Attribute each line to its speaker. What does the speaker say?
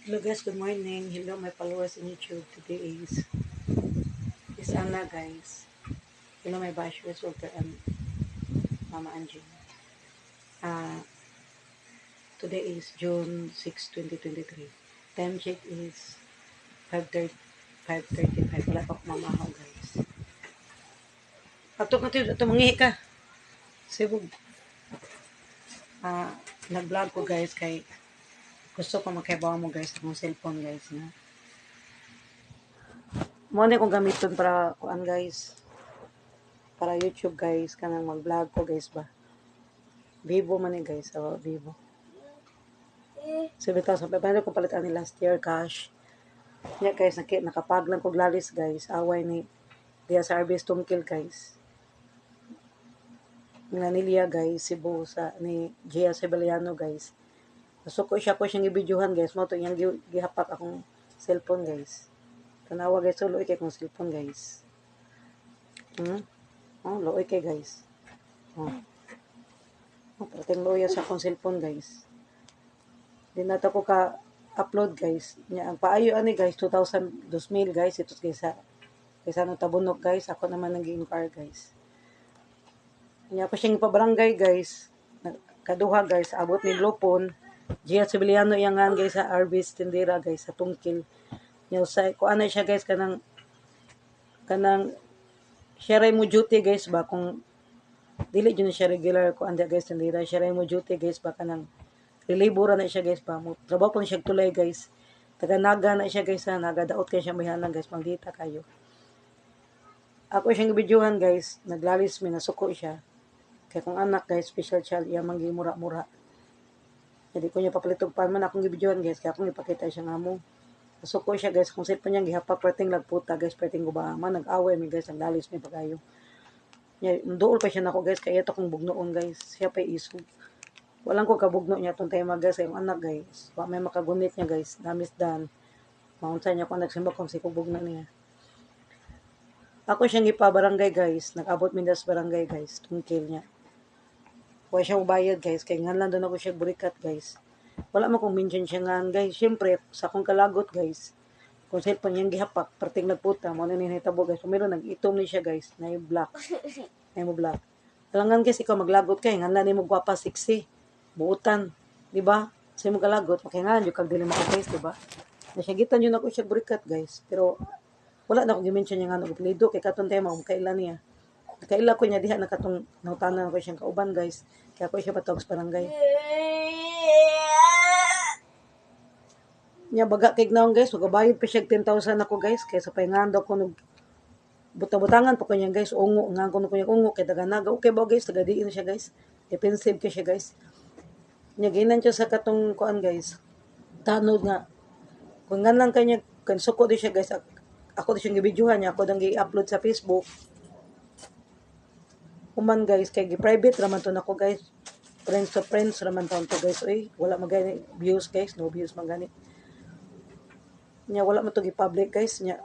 Speaker 1: Hello guys, good morning. Hello my followers in YouTube. Today is Anna guys. Hello my bashers, Walter and Mama Angie. Uh, Today is June 6, 2023. Time check is 5:30, 5:35. Wala pa mamahaw guys. Ato ito mangihi ka. Sibog. Uh, Nag-vlog ko guys kay gusto ko makaibaw mo guys akong cellphone guys na. Mo na kong gamiton para kuan guys. Para YouTube guys kanang mag-vlog ko guys ba. Vivo man ni guys, Vivo. 7,000 pa ko palitan ni last year cash. Nya guys, nakapaglan ko glalis guys. Away ni Dia sa Arbis Tungkil guys. Nga niliya guys, Cebu sa ni Gia Sebeliano guys. So ko siyang ibidyohan guys. Mo to yang gihapak akong cellphone guys. Tanawa guys, so luoy kay kong cellphone guys. Oh, luoy kay guys. Parating luoy sa akong cellphone guys. Di na ko ka upload guys. Nya ang paayo ani guys 2000 guys ito kaysa no tabunok guys. Ako naman nag-inquire guys. Nya ko siyang ipabarangay guys. Kaduha guys abot ni Lupon. Gia Sibiliano yangan guys sa Arbis Tindera guys sa Tungkil. Nya sa ko ana siya guys kanang share mo duty guys ba kung dili jud siya regular ko anda guys Tindera. Share mo duty guys ba kanang relibura na siya guys pa mo trabaho pa siya tulay guys taga-naga na siya guys nagadaot kay siya mahihanan guys mangdita kayo ako siyang videohan guys naglalis mi nasuko siya kay kung anak guys special child iya manggi mura-mura jadi ko niya papalitog pa man akong videohan guys kaya akong ipakita siya nga mo nasuko siya guys kung sit pa niya gihapak perting lagputa guys perting guba man nag-away mi guys naglalis mi pagayo niya duol pa siya nako guys kaya ito kong bugnoon guys siya pa isog walang ko kabugno niya itong tema guys yung anak guys wa may makagunit niya guys namisdan maunsa niya kung nagsimba kung si kubugno niya ako siyang ipabarangay guys nag-abot mindas barangay guys Tungkil niya wa siya ubayad guys kay nganlan doon ako siya burikat guys wala mo kong mention siya nga guys syempre sa akong kalagot guys kung cellphone niyang gihapak perting nagputa mo na ninitabo guys pero nag-itom ni siya guys na yung black na yung black talangan guys ikaw maglagot kay nganlan ni mo gwapa 60 buutan, di ba? Sa imong kalagot, makingan yung kag dili maka-face, di ba? Nasyagitan yun ako siya burikat, guys. Pero wala na akong dimension niya nga nag-plido kay katong tema kailan niya. Kaila ko niya diha na katong nautanan ko siyang kauban, guys. Kaya ako siya patawag sa barangay. Nya baga kay naong guys, magabayad pa siya 10,000 ako, guys. Kaya sa paingando ko nag buta-butangan pa ko niya, guys. Ungo, nga ko niya ungo kay daga-naga. Okay ba, guys? Taga-diin siya, guys. Defensive ka siya, guys. Ginan siya sa katong kuan guys tanod nga kung nga lang kanya kan suko di siya guys ako di siyang gibidyohan niya ako dang gi-upload sa Facebook kuman guys kay gi-private raman to nako guys friends to friends raman to guys oy wala magani views guys no views magani nya wala man to gi-public guys nya